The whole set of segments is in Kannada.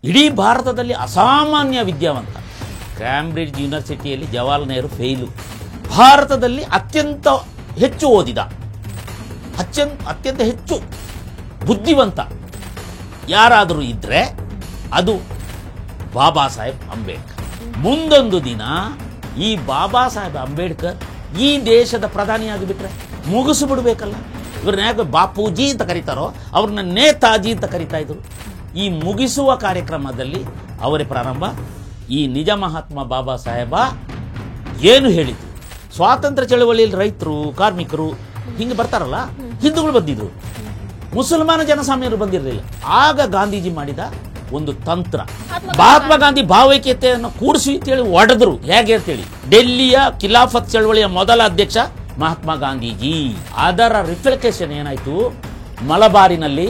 ಇಡೀ ಭಾರತದಲ್ಲಿ ಅಸಾಮಾನ್ಯ ವಿದ್ಯಾವಂತ. ಕ್ಯಾಂಬ್ರಿಡ್ಜ್ ಯೂನಿವರ್ಸಿಟಿಯಲ್ಲಿ ಜವಾಹರ್ಲಾಲ್ ನೆಹರು ಫೇಲು. ಭಾರತದಲ್ಲಿ ಅತ್ಯಂತ ಹೆಚ್ಚು ಓದಿದ, ಅತ್ಯಂತ ಹೆಚ್ಚು ಬುದ್ಧಿವಂತ ಯಾರಾದರೂ ಇದ್ದರೆ ಅದು ಬಾಬಾ ಸಾಹೇಬ್ ಅಂಬೇಡ್ಕರ್. ಮುಂದೊಂದು ದಿನ ಈ ಬಾಬಾ ಸಾಹೇಬ್ ಅಂಬೇಡ್ಕರ್ ಈ ದೇಶದ ಪ್ರಧಾನಿಯಾಗಿಬಿಟ್ರೆ ಮುಗಿಸಿಬಿಡ್ಬೇಕಲ್ಲ. ಇವ್ರನ್ನ ಯಾಕೆ ಬಾಪೂಜಿ ಅಂತ ಕರೀತಾರೋ ಅವ್ರನ್ನ ನೇತಾಜಿ ಅಂತ ಕರೀತಾ ಇದ್ರು. ಈ ಮುಗಿಸುವ ಕಾರ್ಯಕ್ರಮದಲ್ಲಿ ಅವರೇ ಪ್ರಾರಂಭ. ಈ ನಿಜ ಮಹಾತ್ಮ ಬಾಬಾ ಸಾಹೇಬ ಏನು ಹೇಳಿದ್ರು, ಸ್ವಾತಂತ್ರ್ಯ ಚಳವಳಿಯಲ್ಲಿ ರೈತರು, ಕಾರ್ಮಿಕರು ಹಿಂಗೆ ಬರ್ತಾರಲ್ಲ, ಹಿಂದೂಗಳು ಬಂದಿದ್ರು, ಮುಸಲ್ಮಾನ ಜನಸಾಮಾನ್ಯರು ಬಂದಿರಲಿಲ್ಲ. ಆಗ ಗಾಂಧೀಜಿ ಮಾಡಿದ ಒಂದು ತಂತ್ರ, ಮಹಾತ್ಮ ಗಾಂಧಿ ಭಾವೈಕ್ಯತೆಯನ್ನು ಕೂಡಿಸಿ ಅಂತೇಳಿ ಒಡೆದ್ರು. ಹೇಗೆ ಅಂತೇಳಿ, ಡೆಲ್ಲಿಯ ಖಿಲಾಫತ್ ಚಳವಳಿಯ ಮೊದಲ ಅಧ್ಯಕ್ಷ ಮಹಾತ್ಮ ಗಾಂಧೀಜಿ. ಅದರ ರಿಫ್ಲೆಕ್ಷನ್ ಏನಾಯ್ತು, ಮಲಬಾರಿನಲ್ಲಿ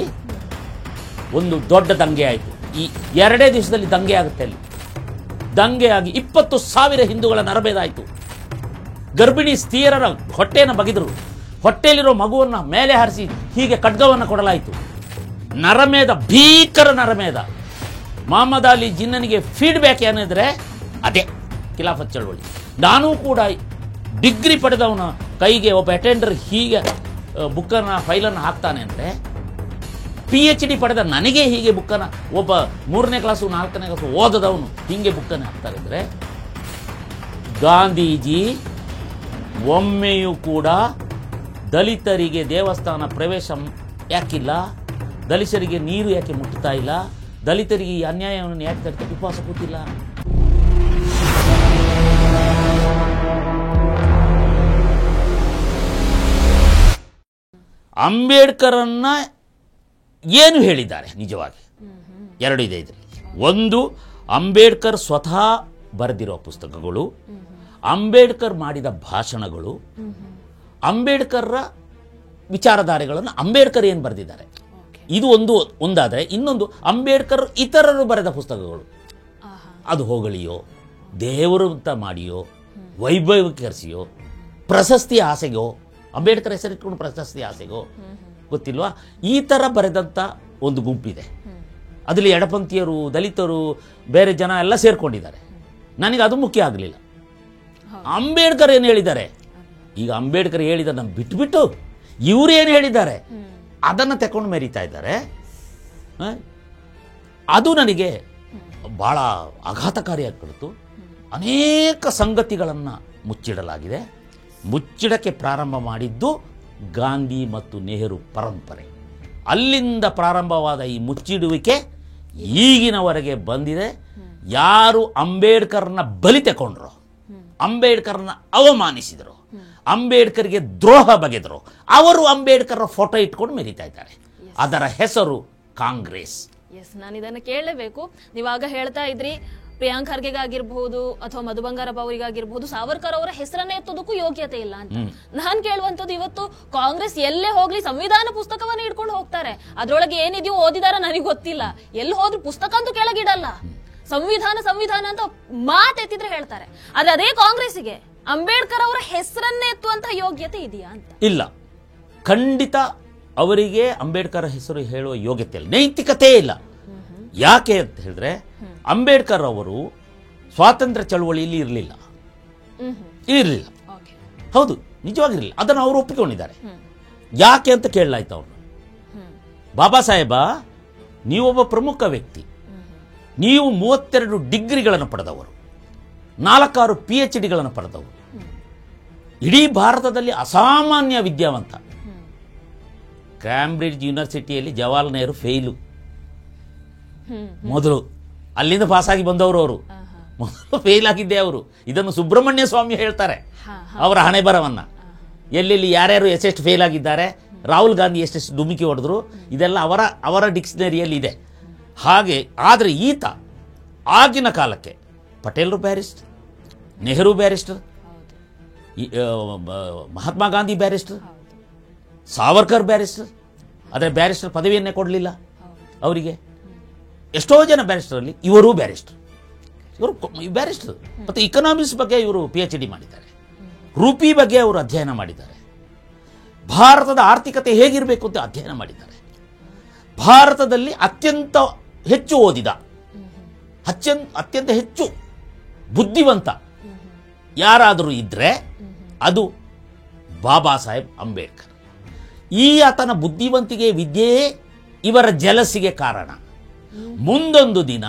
ಒಂದು ದೊಡ್ಡ ದಂಗೆ ಆಯಿತು. ಈ 2 ದಿವಸದಲ್ಲಿ ದಂಗೆ ಆಗುತ್ತೆ. ಅಲ್ಲಿ ದಂಗೆ ಆಗಿ 20,000 ಹಿಂದೂಗಳ ನರಭೇದ ಆಯಿತು. ಗರ್ಭಿಣಿ ಸ್ತ್ರೀಯರ ಹೊಟ್ಟೆಯನ್ನು ಬಗೆದರು. ಹೊಟ್ಟೆಯಲ್ಲಿರೋ ಮಗುವನ್ನು ಮೇಲೆ ಹಾರಿಸಿ ಹೀಗೆ ಖಡ್ಗವನ್ನು ಕೊಡಲಾಯಿತು. ನರಮೇಧ, ಭೀಕರ ನರಮೇಧ. ಮೊಹಮ್ಮದ್ ಅಲಿ ಜಿನ್ನನಿಗೆ ಫೀಡ್ಬ್ಯಾಕ್ ಏನಿದ್ರೆ ಅದೇ ಖಿಲಾಫತ್ ಚಳವಳಿ. ನಾನೂ ಕೂಡ ಡಿಗ್ರಿ ಪಡೆದವನ ಕೈಗೆ ಒಬ್ಬ ಅಟೆಂಡರ್ ಹೀಗೆ ಬುಕ್ಕನ್ನು ಫೈಲನ್ನು ಹಾಕ್ತಾನೆ ಅಂದರೆ, PhD ಪಡೆದ ನನಗೆ ಹೀಗೆ ಬುಕ್ಕನ್ನು ಒಬ್ಬ 3ನೇ ಕ್ಲಾಸು 4ನೇ ಕ್ಲಾಸು ಓದದವನು ಹೀಗೆ ಬುಕ್ಕನ್ನು ಹಾಕ್ತಾರೆ ಅಂದರೆ, ಗಾಂಧೀಜಿ ಒಮ್ಮೆಯೂ ಕೂಡ ದಲಿತರಿಗೆ ದೇವಸ್ಥಾನ ಪ್ರವೇಶ ಯಾಕಿಲ್ಲ, ದಲಿತರಿಗೆ ನೀರು ಯಾಕೆ ಮುಟ್ಟುತ್ತಾ ಇಲ್ಲ, ದಲಿತರಿಗೆ ಈ ಅನ್ಯಾಯವನ್ನು ಯಾಕೆ ತಡೆದು ಉಪವಾಸ ಕೂತಿಲ್ಲ. ಅಂಬೇಡ್ಕರನ್ನ ಏನು ಹೇಳಿದ್ದಾರೆ ನಿಜವಾಗಿ 2 ಇದೆ ಇದರಲ್ಲಿ. ಒಂದು, ಅಂಬೇಡ್ಕರ್ ಸ್ವತಃ ಬರೆದಿರೋ ಪುಸ್ತಕಗಳು, ಅಂಬೇಡ್ಕರ್ ಮಾಡಿದ ಭಾಷಣಗಳು, ಅಂಬೇಡ್ಕರ್ರ ವಿಚಾರಧಾರೆಗಳನ್ನು ಅಂಬೇಡ್ಕರ್ ಏನು ಬರೆದಿದ್ದಾರೆ ಇದು ಒಂದಾದರೆ, ಇನ್ನೊಂದು ಅಂಬೇಡ್ಕರ್ ಇತರರು ಬರೆದ ಪುಸ್ತಕಗಳು. ಅದು ಹೊಗಳಿಯೋ, ದೇವರು ಅಂತ ಮಾಡಿಯೋ, ವೈಭವೀಕರಿಸಿಯೋ, ಪ್ರಶಸ್ತಿ ಆಸೆಗೋ, ಅಂಬೇಡ್ಕರ್ ಹೆಸರಿಟ್ಕೊಂಡು ಪ್ರಶಸ್ತಿ ಆಸೆಗೋ ಗೊತ್ತಿಲ್ವಾ, ಈ ಥರ ಬರೆದಂಥ ಒಂದು ಗುಂಪಿದೆ. ಅದರಲ್ಲಿ ಎಡಪಂಥೀಯರು, ದಲಿತರು, ಬೇರೆ ಜನ ಎಲ್ಲ ಸೇರ್ಕೊಂಡಿದ್ದಾರೆ. ನನಗೆ ಅದು ಮುಖ್ಯ ಆಗಲಿಲ್ಲ. ಅಂಬೇಡ್ಕರ್ ಏನು ಹೇಳಿದ್ದಾರೆ, ಈಗ ಅಂಬೇಡ್ಕರ್ ಹೇಳಿದ್ದನ್ನು ಬಿಟ್ಬಿಟ್ಟು ಇವರೇನು ಹೇಳಿದ್ದಾರೆ ಅದನ್ನು ತಗೊಂಡು ಮೆರೀತಾ ಇದ್ದಾರೆ. ಅದು ನನಗೆ ಭಾಳ ಆಘಾತಕಾರಿಯಾಗಿ ಕಳಿತು. ಅನೇಕ ಸಂಗತಿಗಳನ್ನು ಮುಚ್ಚಿಡಲಾಗಿದೆ. ಮುಚ್ಚಿಡಕ್ಕೆ ಪ್ರಾರಂಭ ಮಾಡಿದ್ದು ಗಾಂಧಿ ಮತ್ತು ನೆಹರು ಪರಂಪರೆ. ಅಲ್ಲಿಂದ ಪ್ರಾರಂಭವಾದ ಈ ಮುಚ್ಚಿಡುವಿಕೆ ಈಗಿನವರೆಗೆ ಬಂದಿದೆ. ಯಾರು ಅಂಬೇಡ್ಕರ್ನ ಬಲಿ ತಗೊಂಡ್ರು, ಅಂಬೇಡ್ಕರ್ನ ಅವಮಾನಿಸಿದರು, ಅಂಬೇಡ್ಕರ್ಗೆ ದ್ರೋಹ ಬಗೆದರು, ಅವರು ಅಂಬೇಡ್ಕರ್ ಫೋಟೋ ಇಟ್ಕೊಂಡು ಮೆರೀತಾ ಇದ್ದಾರೆ. ಅದರ ಹೆಸರು ಕಾಂಗ್ರೆಸ್. ಎಸ್, ನಾನು ಇದನ್ನು ಕೇಳಲೇಬೇಕು. ನೀವಾಗ ಹೇಳ್ತಾ ಇದ್ರಿ, ಪ್ರಿಯಾಂಕ್ ಖರ್ಗೆಗಾಗಿರ್ಬಹುದು ಅಥವಾ ಮಧು ಬಂಗಾರಪ್ಪ ಅವರಿಗಾಗಿರ್ಬಹುದು, ಸಾವರ್ಕರ್ ಅವರ ಹೆಸರನ್ನೇ ಎತ್ತೋದಕ್ಕೂ ಯೋಗ್ಯತೆ ಇಲ್ಲ ಅಂತ. ನಾನ್ ಕೇಳುವಂತದ್ದು, ಇವತ್ತು ಕಾಂಗ್ರೆಸ್ ಎಲ್ಲೇ ಹೋಗ್ಲಿ ಸಂವಿಧಾನ ಪುಸ್ತಕವನ್ನ ಇಟ್ಕೊಂಡು ಹೋಗ್ತಾರೆ. ಅದ್ರೊಳಗೆ ಏನಿದೆಯೋ ಓದಿದಾರ ನನಗೆ ಗೊತ್ತಿಲ್ಲ. ಎಲ್ಲಿ ಹೋದ್ರು ಪುಸ್ತಕ ಅಂತೂ ಕೆಳಗಿಡಲ್ಲ. ಸಂವಿಧಾನ ಅಂತ ಮಾತೆತ್ತಿದ್ರೆ ಹೇಳ್ತಾರೆ. ಆದ್ರೆ ಅದೇ ಕಾಂಗ್ರೆಸ್ಸಿಗೆ ಅಂಬೇಡ್ಕರ್ ಅವರ ಹೆಸರನ್ನೇ ಎತ್ತುವಂತಹ ಯೋಗ್ಯತೆ ಇದೆಯಾ ಅಂತ? ಇಲ್ಲ, ಖಂಡಿತ ಅವರಿಗೆ ಅಂಬೇಡ್ಕರ್ ಹೆಸರು ಹೇಳುವ ಯೋಗ್ಯತೆ ಇಲ್ಲ, ನೈತಿಕತೆ ಇಲ್ಲ. ಯಾಕೆ ಅಂತ ಹೇಳಿದ್ರೆ, ಅಂಬೇಡ್ಕರ್ ಅವರು ಸ್ವಾತಂತ್ರ್ಯ ಚಳವಳಿಯಲ್ಲಿ ಇರಲಿಲ್ಲ. ಹೌದು, ನಿಜವಾಗಿರಲಿಲ್ಲ. ಅದನ್ನು ಅವರು ಒಪ್ಪಿಕೊಂಡಿದ್ದಾರೆ. ಯಾಕೆ ಅಂತ ಕೇಳಲಾಯ್ತು ಅವ್ರನ್ನ. ಬಾಬಾ ಸಾಹೇಬ, ನೀವೊಬ್ಬ ಪ್ರಮುಖ ವ್ಯಕ್ತಿ, ನೀವು 32 ಡಿಗ್ರಿಗಳನ್ನು ಪಡೆದವರು, 4-6 PhDಗಳನ್ನು ಪಡೆದವರು, ಇಡೀ ಭಾರತದಲ್ಲಿ ಅಸಾಮಾನ್ಯ ವಿದ್ಯಾವಂತ. ಕ್ಯಾಂಬ್ರಿಡ್ಜ್ ಯೂನಿವರ್ಸಿಟಿಯಲ್ಲಿ ಜವಾಹರ್ಲಾಲ್ ನೆಹರು ಫೇಲು. ಮೊದಲು ಅಲ್ಲಿಂದ ಪಾಸಾಗಿ ಬಂದವರು, ಅವರು ಮೊದಲು ಫೇಲ್ ಆಗಿದ್ದೆ ಅವರು. ಇದನ್ನು ಸುಬ್ರಹ್ಮಣ್ಯ ಸ್ವಾಮಿ ಹೇಳ್ತಾರೆ, ಅವರ ಹಣೆ ಬರವನ್ನ. ಎಲ್ಲೆಲ್ಲಿ ಯಾರ್ಯಾರು ಎಷ್ಟೆಷ್ಟು ಫೇಲ್ ಆಗಿದ್ದಾರೆ, ರಾಹುಲ್ ಗಾಂಧಿ ಎಷ್ಟೆಷ್ಟು ಡುಮಿಕಿ ಹೊಡೆದ್ರು, ಇದೆಲ್ಲ ಅವರ ಡಿಕ್ಷನರಿಯಲ್ಲಿ ಇದೆ. ಹಾಗೆ ಆದರೆ ಈತ ಆಗಿನ ಕಾಲಕ್ಕೆ ಪಟೇಲರು barrister, Nehru barrister, Mahatma Gandhi barrister, Savarkar barrister. ಆದರೆ ಬ್ಯಾರಿಸ್ಟರ್ ಪದವಿಯನ್ನೇ ಕೊಡಲಿಲ್ಲ ಅವರಿಗೆ. ಎಷ್ಟೋ ಜನ ಬ್ಯಾರಿಸ್ಟರಲ್ಲಿ ಇವರು ಬ್ಯಾರಿಸ್ಟರ್, ಇವರು ಬ್ಯಾರಿಸ್ಟರ್. ಮತ್ತು ಇಕನಾಮಿಕ್ಸ್ ಬಗ್ಗೆ ಇವರು PhD ಮಾಡಿದ್ದಾರೆ, ರೂಪಿ ಬಗ್ಗೆ ಅವರು ಅಧ್ಯಯನ ಮಾಡಿದ್ದಾರೆ, ಭಾರತದ ಆರ್ಥಿಕತೆ ಹೇಗಿರಬೇಕು ಅಂತ ಅಧ್ಯಯನ ಮಾಡಿದ್ದಾರೆ. ಭಾರತದಲ್ಲಿ ಅತ್ಯಂತ ಹೆಚ್ಚು ಓದಿದ ಅತ್ಯಂತ ಹೆಚ್ಚು ಬುದ್ಧಿವಂತ ಯಾರಾದರೂ ಇದ್ದರೆ ಅದು ಬಾಬಾ ಸಾಹೇಬ್ ಅಂಬೇಡ್ಕರ್. ಆತನ ಬುದ್ಧಿವಂತಿಕೆ ವಿದ್ಯೆಯೇ ಇವರ ಜಲಸಿಗೆ ಕಾರಣ. ಮುಂದೊಂದು ದಿನ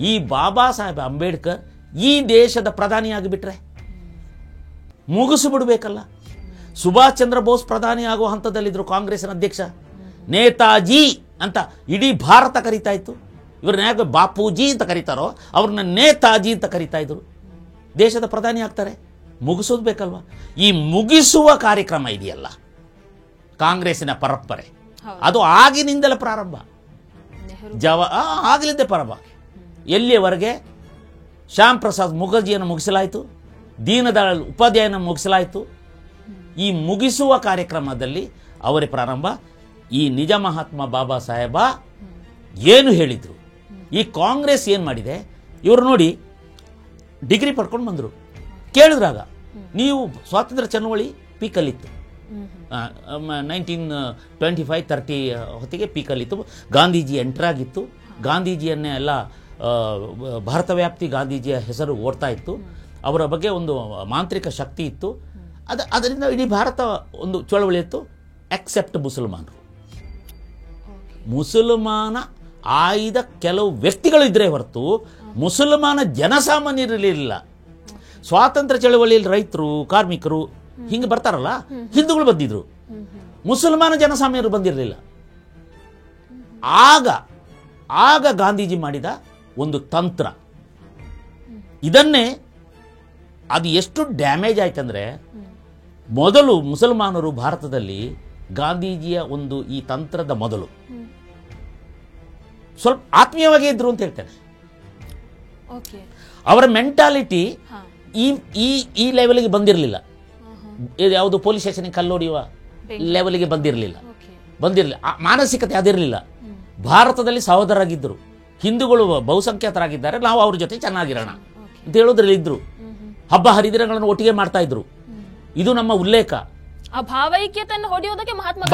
ಈ ಬಾಬಾ ಸಾಹೇಬ್ ಅಂಬೇಡ್ಕರ್ ಈ ದೇಶದ ಪ್ರಧಾನಿಯಾಗಿಬಿಟ್ರೆ ಮುಗಿಸಿಬಿಡ್ಬೇಕಲ್ಲ. ಸುಭಾಷ್ ಚಂದ್ರ ಬೋಸ್ ಪ್ರಧಾನಿ ಆಗುವ ಹಂತದಲ್ಲಿದ್ದರು. ಕಾಂಗ್ರೆಸ್ನ ಅಧ್ಯಕ್ಷ ನೇತಾಜಿ ಅಂತ ಇಡೀ ಭಾರತ ಕರೀತಾ ಇತ್ತು. ಇವ್ರನ್ನ ಯಾಕೆ ಬಾಪೂಜಿ ಅಂತ ಕರೀತಾರೋ ಅವ್ರನ್ನ ನೇತಾಜಿ ಅಂತ ಕರೀತಾ ಇದ್ರು. ದೇಶದ ಪ್ರಧಾನಿ ಆಗ್ತಾರೆ, ಮುಗಿಸೋದು ಬೇಕಲ್ವ. ಈ ಮುಗಿಸುವ ಕಾರ್ಯಕ್ರಮ ಇದೆಯಲ್ಲ ಕಾಂಗ್ರೆಸ್ಸಿನ ಪರಂಪರೆ, ಅದು ಆಗಿನಿಂದಲೇ ಪ್ರಾರಂಭ. ಆಗಲಿದ್ದೇ ಪ್ರಾರಂಭ. ಎಲ್ಲಿಯವರೆಗೆ ಶ್ಯಾಮ್ ಪ್ರಸಾದ್ ಮುಖರ್ಜಿಯನ್ನು ಮುಗಿಸಲಾಯಿತು, ದೀನದಯಾಳ್ ಉಪಾಧ್ಯಾಯನ ಮುಗಿಸಲಾಯಿತು. ಈ ಮುಗಿಸುವ ಕಾರ್ಯಕ್ರಮದಲ್ಲಿ ಅವರೇ ಪ್ರಾರಂಭ. ಈ ನಿಜ ಮಹಾತ್ಮ ಬಾಬಾ ಸಾಹೇಬ ಏನು ಹೇಳಿದರು, ಈ ಕಾಂಗ್ರೆಸ್ ಏನು ಮಾಡಿದೆ, ಇವರು ನೋಡಿ ಡಿಗ್ರಿ ಪಡ್ಕೊಂಡು ಬಂದರು. ಕೇಳಿದ್ರಾಗ ನೀವು ಸ್ವಾತಂತ್ರ್ಯ ಚಳವಳಿ ಪೀಕಲ್ಲಿತ್ತು, 1925-30 ಹೊತ್ತಿಗೆ ಪೀಕಲ್ಲಿತ್ತು. ಗಾಂಧೀಜಿ ಎಂಟ್ರಾಗಿತ್ತು. ಗಾಂಧೀಜಿಯನ್ನೇ ಎಲ್ಲ ಭಾರತ ವ್ಯಾಪ್ತಿ ಗಾಂಧೀಜಿಯ ಹೆಸರು ಓಡ್ತಾ ಇತ್ತು. ಅವರ ಬಗ್ಗೆ ಒಂದು ಮಾಂತ್ರಿಕ ಶಕ್ತಿ ಇತ್ತು. ಅದರಿಂದ ಇಡೀ ಭಾರತ ಒಂದು ಚಳವಳಿ ಇತ್ತು. ಎಕ್ಸೆಪ್ಟ್ ಮುಸಲ್ಮಾನರು. ಮುಸಲ್ಮಾನ ಆಯ್ದ ಕೆಲವು ವ್ಯಕ್ತಿಗಳು ಇದ್ದರೆ ಹೊರತು ಮುಸಲ್ಮಾನ ಜನಸಾಮಾನ್ಯರಿರಲಿಲ್ಲ. ಸ್ವಾತಂತ್ರ್ಯ ಚಳವಳಿಯಲ್ಲಿ ರೈತರು, ಕಾರ್ಮಿಕರು ಹಿಂಗೆ ಬರ್ತಾರಲ್ಲ, ಹಿಂದೂಗಳು ಬಂದಿದ್ರು, ಮುಸಲ್ಮಾನ ಜನಸಾಮಾನ್ಯರು ಬಂದಿರಲಿಲ್ಲ. ಆಗ ಗಾಂಧೀಜಿ ಮಾಡಿದ ಒಂದು ತಂತ್ರ ಇದನ್ನೇ, ಅದು ಎಷ್ಟು ಡ್ಯಾಮೇಜ್ ಆಯ್ತಂದ್ರೆ, ಮೊದಲು ಮುಸಲ್ಮಾನರು ಭಾರತದಲ್ಲಿ ಗಾಂಧೀಜಿಯ ಒಂದು ಈ ತಂತ್ರದ ಮೊದಲು ಸ್ವಲ್ಪ ಆತ್ಮೀಯವಾಗಿ ಇದ್ರು ಅಂತ ಹೇಳ್ತೇನೆ. ಅವರ ಮೆಂಟಾಲಿಟಿ ಈ ಲೆವೆಲ್ಗೆ ಬಂದಿರಲಿಲ್ಲ. ಯಾವುದು ಪೊಲೀಸ್ ಸ್ಟೇಷನ್ಗೆ ಕಲ್ಲೊಡೆಯುವ ಲೆವೆಲ್ಗೆ ಬಂದಿರಲಿಲ್ಲ. ಮಾನಸಿಕತೆ ಅದಿರಲಿಲ್ಲ. ಭಾರತದಲ್ಲಿ ಸಹೋದರರಾಗಿದ್ದರು. ಹಿಂದೂಗಳು ಬಹುಸಂಖ್ಯಾತರಾಗಿದ್ದಾರೆ, ನಾವು ಅವ್ರ ಜೊತೆ ಚೆನ್ನಾಗಿರೋಣ ಅಂತ ಹೇಳೋದ್ರಲ್ಲಿ ಇದ್ರು. ಹಬ್ಬ ಹರಿದಿನಗಳನ್ನು ಒಟ್ಟಿಗೆ ಮಾಡ್ತಾ ಇದ್ರು. ಇದು ನಮ್ಮ ಉಲ್ಲೇಖ.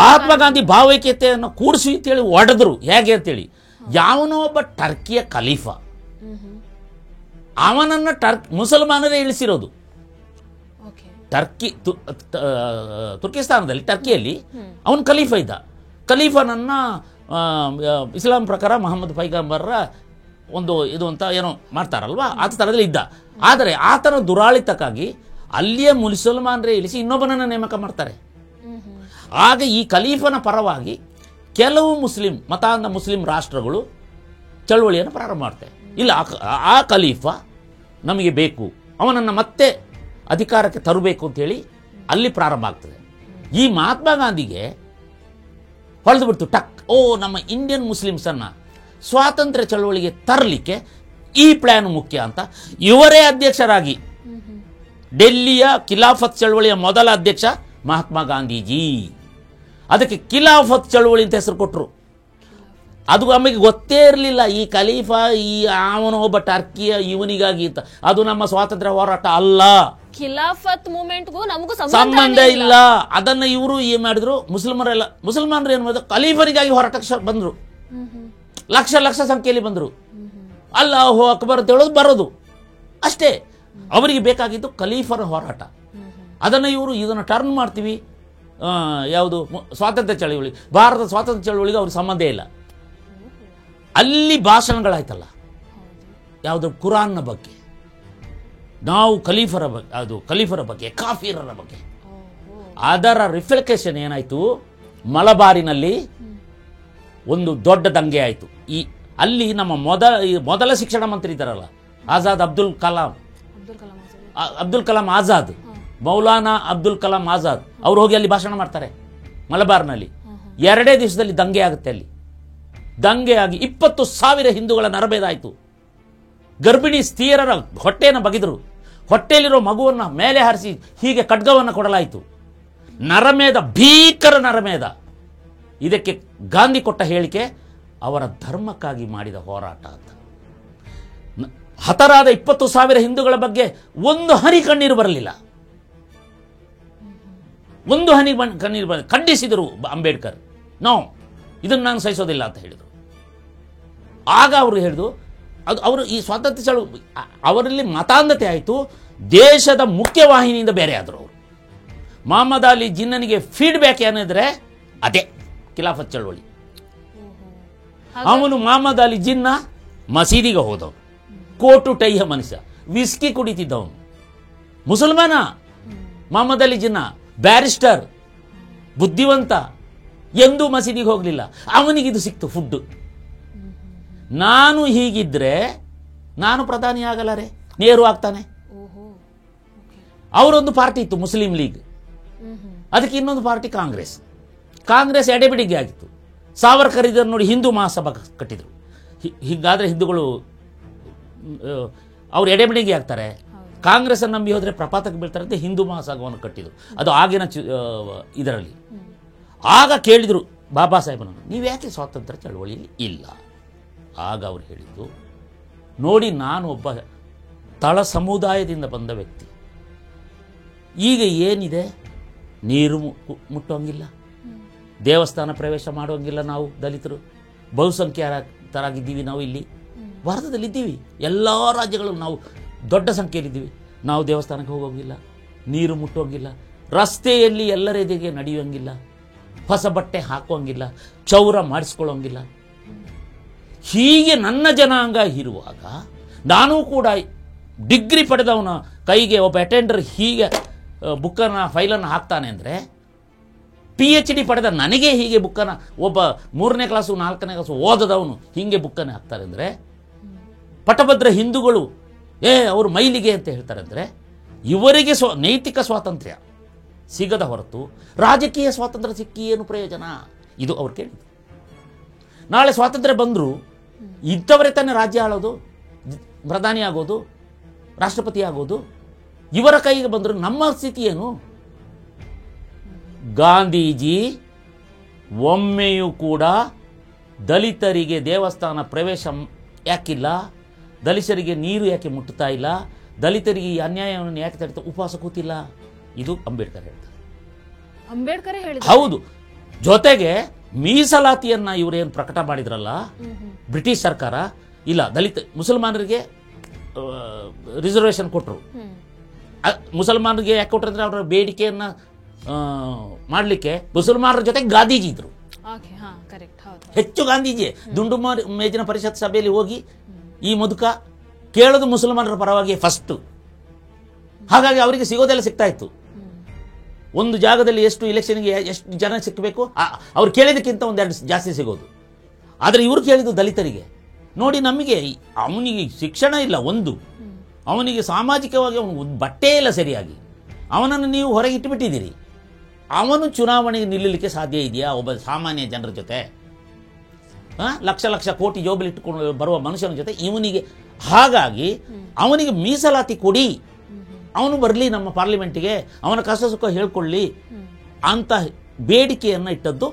ಮಹಾತ್ಮ ಗಾಂಧಿ ಭಾವೈಕ್ಯತೆಯನ್ನು ಕೂಡಿಸಿ ಅಂತೇಳಿ ಒಡೆದ್ರು. ಹೇಗೆ ಅಂತೇಳಿ, ಯಾವನೋ ಒಬ್ಬ ಟರ್ಕಿಯ ಖಲೀಫಾ, ಅವನನ್ನ ಮುಸಲ್ಮಾನರೇ ಇಳಿಸಿರೋದು. ತುರ್ಕಿಸ್ತಾನದಲ್ಲಿ, ಟರ್ಕಿಯಲ್ಲಿ ಅವನು ಖಲೀಫಾ ಇದ್ದ. ಖಲೀಫಾನನ್ನ ಇಸ್ಲಾಂ ಪ್ರಕಾರ ಮೊಹಮ್ಮದ್ ಪೈಗಂಬರ್ರ ಒಂದು ಇದು ಅಂತ ಏನೋ ಮಾಡ್ತಾರಲ್ವಾ, ಆ ಥರದಲ್ಲಿ ಇದ್ದ. ಆದರೆ ಆತನ ದುರಾಳಿತಕ್ಕಾಗಿ ಅಲ್ಲಿಯೇ ಮುಸಲ್ಮಾನರೇ ಇಳಿಸಿ ಇನ್ನೊಬ್ಬನನ್ನು ನೇಮಕ ಮಾಡ್ತಾರೆ. ಆಗ ಈ ಖಲೀಫನ ಪರವಾಗಿ ಕೆಲವು ಮತಾಂಧ ಮುಸ್ಲಿಂ ರಾಷ್ಟ್ರಗಳು ಚಳವಳಿಯನ್ನು ಪ್ರಾರಂಭ ಮಾಡ್ತಾರೆ. ಇಲ್ಲ, ಆ ಖಲೀಫಾ ನಮಗೆ ಬೇಕು, ಅವನನ್ನು ಮತ್ತೆ ಅಧಿಕಾರಕ್ಕೆ ತರಬೇಕು ಅಂತೇಳಿ ಅಲ್ಲಿ ಪ್ರಾರಂಭ ಆಗ್ತದೆ. ಈ ಮಹಾತ್ಮ ಗಾಂಧಿಗೆ ಹೊಳೆದು ಬಿಡ್ತು ಟಕ್, ನಮ್ಮ ಇಂಡಿಯನ್ ಮುಸ್ಲಿಮ್ಸನ್ನು ಸ್ವಾತಂತ್ರ್ಯ ಚಳವಳಿಗೆ ತರಲಿಕ್ಕೆ ಈ ಪ್ಲಾನ್ ಮುಖ್ಯ ಅಂತ ಇವರೇ ಅಧ್ಯಕ್ಷರಾಗಿ, ಡೆಲ್ಲಿಯ ಖಿಲಾಫತ್ ಚಳವಳಿಯ ಮೊದಲ ಅಧ್ಯಕ್ಷ ಮಹಾತ್ಮ ಗಾಂಧೀಜಿ. ಅದಕ್ಕೆ ಖಿಲಾಫತ್ ಚಳವಳಿ ಅಂತ ಹೆಸರು ಕೊಟ್ಟರು. ಅದು ನಮಗೆ ಗೊತ್ತೇ ಇರಲಿಲ್ಲ, ಈ ಖಲೀಫಾ ಅವನು ಒಬ್ಬ ಟರ್ಕಿಯ ಇವನಿಗಾಗಿ ಅಂತ. ಅದು ನಮ್ಮ ಸ್ವಾತಂತ್ರ್ಯ ಹೋರಾಟ ಅಲ್ಲ, ಖಿಲಾಫತ್ ಮೂವ್ಮೆಂಟ್ಗೂ ನಮಗೂ ಸಂಬಂಧ ಇಲ್ಲ. ಅದನ್ನ ಇವರು ಏನ್ ಮಾಡಿದ್ರು, ಮುಸಲ್ಮಾನರು ಏನ್ ಮಾಡಿದ್ರು, ಖಲೀಫರಿಗಾಗಿ ಹೋರಾಟಕ್ಕೆ ಬಂದ್ರು. ಲಕ್ಷ ಸಂಖ್ಯೆಯಲ್ಲಿ ಬಂದರು. ಅಲ್ಲಾಹು ಅಕ್ಬರ್ ಅಂತ ಹೇಳೋದು ಬರೋದು ಅಷ್ಟೇ. ಅವರಿಗೆ ಬೇಕಾಗಿದ್ದು ಖಲೀಫರ ಹೋರಾಟ. ಇದನ್ನು ಟರ್ನ್ ಮಾಡ್ತೀವಿ, ಯಾವುದು ಸ್ವಾತಂತ್ರ್ಯ ಚಳವಳಿ, ಭಾರತದ ಸ್ವಾತಂತ್ರ್ಯ ಚಳವಳಿಗೆ ಅವ್ರಿಗೆ ಸಂಬಂಧ ಇಲ್ಲ. ಅಲ್ಲಿ ಭಾಷಣಗಳಾಯ್ತಲ್ಲ, ಯಾವುದು ಕುರಾನ್ನ ಬಗ್ಗೆ, ನಾವು ಖಲೀಫರ ಬಗ್ಗೆ, ಕಾಫಿರರ ಬಗ್ಗೆ. ಅದರ ರಿಫ್ಲೆಕ್ಷನ್ ಏನಾಯ್ತು, ಮಲಬಾರಿನಲ್ಲಿ ಒಂದು ದೊಡ್ಡ ದಂಗೆ ಆಯಿತು. ಅಲ್ಲಿ ನಮ್ಮ ಮೊದಲ ಶಿಕ್ಷಣ ಮಂತ್ರಿ ಇದ್ದಾರಲ್ಲ, ಅಬ್ದುಲ್ ಕಲಾಂ ಆಜಾದ್, ಮೌಲಾನಾ ಅಬ್ದುಲ್ ಕಲಾಂ ಆಜಾದ್, ಅವ್ರು ಹೋಗಿ ಅಲ್ಲಿ ಭಾಷಣ ಮಾಡ್ತಾರೆ ಮಲಬಾರ್ನಲ್ಲಿ. 2 ದಿವಸದಲ್ಲಿ ದಂಗೆ ಆಗುತ್ತೆ. ಅಲ್ಲಿ ದಂಗೆ ಆಗಿ 20,000 ಹಿಂದೂಗಳ ನರಭೇದ ಆಯಿತು. ಗರ್ಭಿಣಿ ಸ್ತ್ರೀಯರ ಹೊಟ್ಟೆಯನ್ನು ಬಗೆದರು. ಹೊಟ್ಟೆಯಲ್ಲಿರೋ ಮಗುವನ್ನು ಮೇಲೆ ಹಾರಿಸಿ ಹೀಗೆ ಖಡ್ಗವನ್ನು ಕೊಡಲಾಯಿತು. ನರಮೇಧ, ಭೀಕರ ನರಮೇಧ. ಇದಕ್ಕೆ ಗಾಂಧಿ ಕೊಟ್ಟ ಹೇಳಿಕೆ ಅವರ ಧರ್ಮಕ್ಕಾಗಿ ಮಾಡಿದ ಹೋರಾಟ ಅಂತ. ಹತರಾದ 20,000 ಹಿಂದೂಗಳ ಬಗ್ಗೆ ಒಂದು ಹನಿ ಕಣ್ಣೀರು ಬರಲಿಲ್ಲ. ಒಂದು ಹನಿ ಕಣ್ಣೀರು ಬರಲಿಲ್ಲ. ಖಂಡಿಸಿದರು ಅಂಬೇಡ್ಕರ್. ಇದನ್ನು ನಾನು ಸಹಿಸೋದಿಲ್ಲ ಅಂತ ಹೇಳಿದರು. ಆಗ ಅವರು ಹೇಳಿದ್ರು, ಅದು ಅವರು ಈ ಸ್ವಾತಂತ್ರ್ಯ ಚಳವಳಿ ಅವರಲ್ಲಿ ಮತಾಂಧತೆ ಆಯಿತು, ದೇಶದ ಮುಖ್ಯವಾಹಿನಿಯಿಂದ ಬೇರೆ ಆದರು ಅವರು. ಮೊಹಮ್ಮದ್ ಅಲಿ ಜಿನ್ನನಿಗೆ ಫೀಡ್ಬ್ಯಾಕ್ ಏನಿದ್ರೆ ಅದೇ ಖಿಲಾಫತ್ ಚಳವಳಿ. ಅವನು ಮೊಹಮ್ಮದ್ ಅಲಿ ಜಿನ್ನ ಮಸೀದಿಗೆ ಹೋದವನು, ಕೋಟು ಟೈಯ ಮನುಷ್ಯ, ವಿಸ್ಕಿ ಕುಡಿತಿದ್ದವನು, ಮುಸಲ್ಮಾನ. ಮೊಹಮ್ಮದ್ ಅಲಿ ಜಿನ್ನ ಬ್ಯಾರಿಸ್ಟರ್, ಬುದ್ಧಿವಂತ, ಎಂದೂ ಮಸೀದಿಗೆ ಹೋಗಲಿಲ್ಲ. ಅವನಿಗಿದು ಸಿಕ್ತು ಫುಡ್. ನಾನು ಹೀಗಿದ್ರೆ ನಾನು ಪ್ರಧಾನಿ ಆಗಲಾರೆ, ನೇರು ಆಗ್ತಾನೆ. ಅವರೊಂದು ಪಾರ್ಟಿ ಇತ್ತು ಮುಸ್ಲಿಂ ಲೀಗ್, ಅದಕ್ಕೆ ಇನ್ನೊಂದು ಪಾರ್ಟಿ ಕಾಂಗ್ರೆಸ್. ಕಾಂಗ್ರೆಸ್ ಎಡೆಬಿಡಿಗೆ ಆಗಿತ್ತು. ಸಾವರ್ಕರ್ ಇದನ್ನು ನೋಡಿ ಹಿಂದೂ ಮಹಾಸಭಾ ಕಟ್ಟಿದರು. ಹೀಗಾದರೆ ಹಿಂದೂಗಳು ಅವರು ಎಡೆಬಿಡಿಗೆ ಆಗ್ತಾರೆ, ಕಾಂಗ್ರೆಸ್ಸನ್ನು ನಂಬಿ ಹೋದರೆ ಪ್ರಪಾತಕ್ಕೆ ಬೀಳ್ತಾರೆ ಅಂತ ಹಿಂದೂ ಮಹಾಸಭಾವನ್ನು ಕಟ್ಟಿದರು. ಅದು ಆಗಿನ ಇದರಲ್ಲಿ. ಆಗ ಕೇಳಿದರು ಬಾಬಾ ಸಾಹೇಬನನ್ನು, ನೀವು ಯಾಕೆ ಸ್ವಾತಂತ್ರ್ಯ ಚಳವಳಿಯಲ್ಲಿ ಇಲ್ಲ? ಆಗ ಅವರು ಹೇಳಿದ್ದು, ನೋಡಿ ನಾನು ಒಬ್ಬ ತಳ ಸಮುದಾಯದಿಂದ ಬಂದ ವ್ಯಕ್ತಿ, ಈಗ ಏನಿದೆ ನೀರು ಮುಟ್ಟೋಂಗಿಲ್ಲ, ದೇವಸ್ಥಾನ ಪ್ರವೇಶ ಮಾಡೋಂಗಿಲ್ಲ, ನಾವು ದಲಿತರು ಬಹುಸಂಖ್ಯಾತರಾಗಿದ್ದೀವಿ, ನಾವು ಇಲ್ಲಿ ಭಾರತದಲ್ಲಿದ್ದೀವಿ, ಎಲ್ಲ ರಾಜ್ಯಗಳು ನಾವು ದೊಡ್ಡ ಸಂಖ್ಯೆಯಲ್ಲಿದ್ದೀವಿ, ನಾವು ದೇವಸ್ಥಾನಕ್ಕೆ ಹೋಗೋಂಗಿಲ್ಲ, ನೀರು ಮುಟ್ಟೋಂಗಿಲ್ಲ, ರಸ್ತೆಯಲ್ಲಿ ಎಲ್ಲರೆದಿಗೆ ನಡೆಯೋಂಗಿಲ್ಲ, ಹೊಸ ಬಟ್ಟೆ ಹಾಕೋಂಗಿಲ್ಲ, ಕ್ಷೌರ ಮಾಡಿಸ್ಕೊಳ್ಳೋಂಗಿಲ್ಲ. ಹೀಗೆ ನನ್ನ ಜನಾಂಗ ಇರುವಾಗ ನಾನೂ ಕೂಡ ಡಿಗ್ರಿ ಪಡೆದವನ ಕೈಗೆ ಒಬ್ಬ ಅಟೆಂಡರ್ ಹೀಗೆ ಬುಕ್ಕನ್ನು ಫೈಲನ್ನು ಹಾಕ್ತಾನೆ ಅಂದರೆ, PhD ಪಡೆದ ನನಗೆ ಹೀಗೆ ಬುಕ್ಕನ್ನು ಒಬ್ಬ 3ನೇ ಕ್ಲಾಸು 4ನೇ ಕ್ಲಾಸು ಓದದವನು ಹೀಗೆ ಬುಕ್ಕನ್ನು ಹಾಕ್ತಾರೆ ಅಂದರೆ, ಪಟಭದ್ರ ಹಿಂದೂಗಳು ಅವರು ಮೈಲಿಗೆ ಅಂತ ಹೇಳ್ತಾರೆ ಅಂದರೆ, ಇವರಿಗೆ ನೈತಿಕ ಸ್ವಾತಂತ್ರ್ಯ ಸಿಗದ ಹೊರತು ರಾಜಕೀಯ ಸ್ವಾತಂತ್ರ್ಯ ಸಿಕ್ಕಿ ಏನು ಪ್ರಯೋಜನ? ಇದು ಅವ್ರು ಕೇಳಿದ್ರು. ನಾಳೆ ಸ್ವಾತಂತ್ರ್ಯ ಬಂದರೂ ಇಂಥವರೇ ತಾನೇ ರಾಜ್ಯ ಆಳೋದು, ಪ್ರಧಾನಿ ಆಗೋದು, ರಾಷ್ಟ್ರಪತಿ ಆಗೋದು. ಇವರ ಕೈಗೆ ಬಂದರೂ ನಮ್ಮ ಸ್ಥಿತಿ ಏನು? ಗಾಂಧೀಜಿ ಒಮ್ಮೆಯೂ ಕೂಡ ದಲಿತರಿಗೆ ದೇವಸ್ಥಾನ ಪ್ರವೇಶ ಯಾಕಿಲ್ಲ, ದಲಿತರಿಗೆ ನೀರು ಯಾಕೆ ಮುಟ್ಟುತ್ತಾ ಇಲ್ಲ, ದಲಿತರಿಗೆ ಈ ಅನ್ಯಾಯವನ್ನು ಯಾಕೆ ತಡಿತಾ ಉಪವಾಸ ಕೂತಿಲ್ಲ? ಇದು ಅಂಬೇಡ್ಕರ್ ಹೇಳ್ತಾರೆ. ಅಂಬೇಡ್ಕರ್ ಹೇಳಿದ್ರು. ಹೌದು. ಜೊತೆಗೆ ಮೀಸಲಾತಿಯನ್ನ ಇವರೇನು ಪ್ರಕಟ ಮಾಡಿದ್ರಲ್ಲ ಬ್ರಿಟಿಷ್ ಸರ್ಕಾರ, ಇಲ್ಲ ದಲಿತ ಮುಸಲ್ಮಾನರಿಗೆ ರಿಸರ್ವೇಶನ್ ಕೊಟ್ಟರು. ಮುಸಲ್ಮಾನರಿಗೆ ಯಾಕೆ ಕೊಟ್ಟರು ಅಂದರೆ ಅವರ ಬೇಡಿಕೆಯನ್ನು ಮಾಡಲಿಕ್ಕೆ ಮುಸಲ್ಮಾನರ ಜೊತೆಗೆ ಗಾಂಧೀಜಿ ಇದ್ರು. ಹೆಚ್ಚು ಗಾಂಧೀಜಿ ದುಂಡು ಮೇಜಿನ ಪರಿಷತ್ ಸಭೆಯಲ್ಲಿ ಹೋಗಿ ಈ ಮುದುಕ ಕೇಳೋದು ಮುಸಲ್ಮಾನರ ಪರವಾಗಿ ಫಸ್ಟ್. ಹಾಗಾಗಿ ಅವರಿಗೆ ಸಿಗೋದೆಲ್ಲ ಸಿಗ್ತಾ ಇತ್ತು. ಒಂದು ಜಾಗದಲ್ಲಿ ಎಷ್ಟು ಇಲೆಕ್ಷನ್ಗೆ ಎಷ್ಟು ಜನ ಸಿಕ್ಕಬೇಕು ಅವ್ರು ಕೇಳಿದಕ್ಕಿಂತ ಒಂದೆರಡು ಜಾಸ್ತಿ ಸಿಗೋದು. ಆದರೆ ಇವರು ಕೇಳಿದ್ದು ದಲಿತರಿಗೆ. ನೋಡಿ, ನಮಗೆ ಅವನಿಗೆ ಶಿಕ್ಷಣ ಇಲ್ಲ, ಒಂದು ಅವನಿಗೆ ಸಾಮಾಜಿಕವಾಗಿ ಅವನು ಬಟ್ಟೆ ಇಲ್ಲ ಸರಿಯಾಗಿ, ಅವನನ್ನು ನೀವು ಹೊರಗೆ ಇಟ್ಟುಬಿಟ್ಟಿದ್ದೀರಿ. ಅವನು ಚುನಾವಣೆಗೆ ನಿಲ್ಲಲಿಕ್ಕೆ ಸಾಧ್ಯ ಇದೆಯಾ ಒಬ್ಬ ಸಾಮಾನ್ಯ ಜನರ ಜೊತೆ? ಲಕ್ಷ ಲಕ್ಷ ಕೋಟಿ ಜೋಬಲ್ಲಿ ಇಟ್ಟುಕೊಂಡು ಬರುವ ಮನುಷ್ಯನ ಜೊತೆ ಇವನಿಗೆ. ಹಾಗಾಗಿ ಅವನಿಗೆ ಮೀಸಲಾತಿ ಕೊಡಿ, ಅವನು ಬರಲಿ ನಮ್ಮ ಪಾರ್ಲಿಮೆಂಟಿಗೆ, ಅವನ ಕಷ್ಟ ಸುಖ ಹೇಳ್ಕೊಳ್ಳಿ ಅಂತ ಬೇಡಿಕೆಯನ್ನು ಇಟ್ಟದ್ದು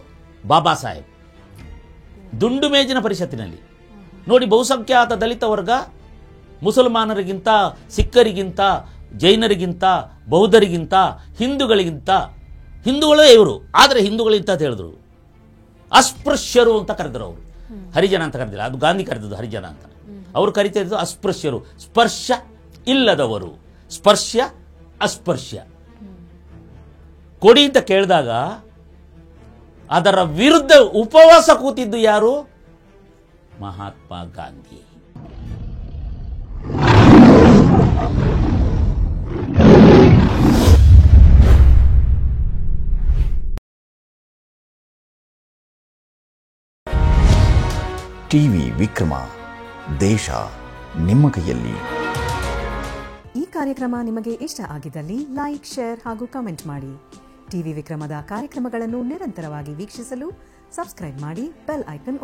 ಬಾಬಾ ಸಾಹೇಬ್ ದುಂಡು ಮೇಜಿನ ಪರಿಷತ್ತಿನಲ್ಲಿ. ನೋಡಿ, ಬಹುಸಂಖ್ಯಾತ ದಲಿತ ವರ್ಗ ಮುಸಲ್ಮಾನರಿಗಿಂತ, ಸಿಖ್ಖರಿಗಿಂತ, ಜೈನರಿಗಿಂತ, ಬೌದ್ಧರಿಗಿಂತ, ಹಿಂದೂಗಳೇ ಇವರು. ಆದರೆ ಹಿಂದೂಗಳಿಂತ ಅಂತ ಹೇಳಿದ್ರು, ಅಸ್ಪೃಶ್ಯರು ಅಂತ ಕರೆದರು. ಅವರು ಹರಿಜನ ಅಂತ ಕರೆದಿಲ್ಲ, ಅದು ಗಾಂಧಿ ಕರೆದದ್ದು ಹರಿಜನ ಅಂತ. ಅವರು ಕರಿತಾ ಇದ್ದು ಅಸ್ಪೃಶ್ಯರು, ಸ್ಪರ್ಶ ಇಲ್ಲದವರು, ಸ್ಪರ್ಶ ಅಸ್ಪರ್ಶ್ಯ ಕೊಡಿ ಅಂತ ಕೇಳಿದಾಗ ಅದರ ವಿರುದ್ಧ ಉಪವಾಸ ಕೂತಿದ್ದು ಯಾರು? ಮಹಾತ್ಮ ಗಾಂಧಿ. ಟಿವಿ ವಿಕ್ರಮ, ದೇಶ ನಿಮ್ಮ ಕೈಯಲ್ಲಿ. ಈ ಕಾರ್ಯಕ್ರಮ ನಿಮಗೆ ಇಷ್ಟ ಆಗಿದ್ದಲ್ಲಿ ಲೈಕ್, ಶೇರ್ ಹಾಗೂ ಕಮೆಂಟ್ ಮಾಡಿ. ಟಿವಿ ವಿಕ್ರಮದ ಕಾರ್ಯಕ್ರಮಗಳನ್ನು ನಿರಂತರವಾಗಿ ವೀಕ್ಷಿಸಲು ಸಬ್ಸ್ಕ್ರೈಬ್ ಮಾಡಿ, ಬೆಲ್ ಐಕನ್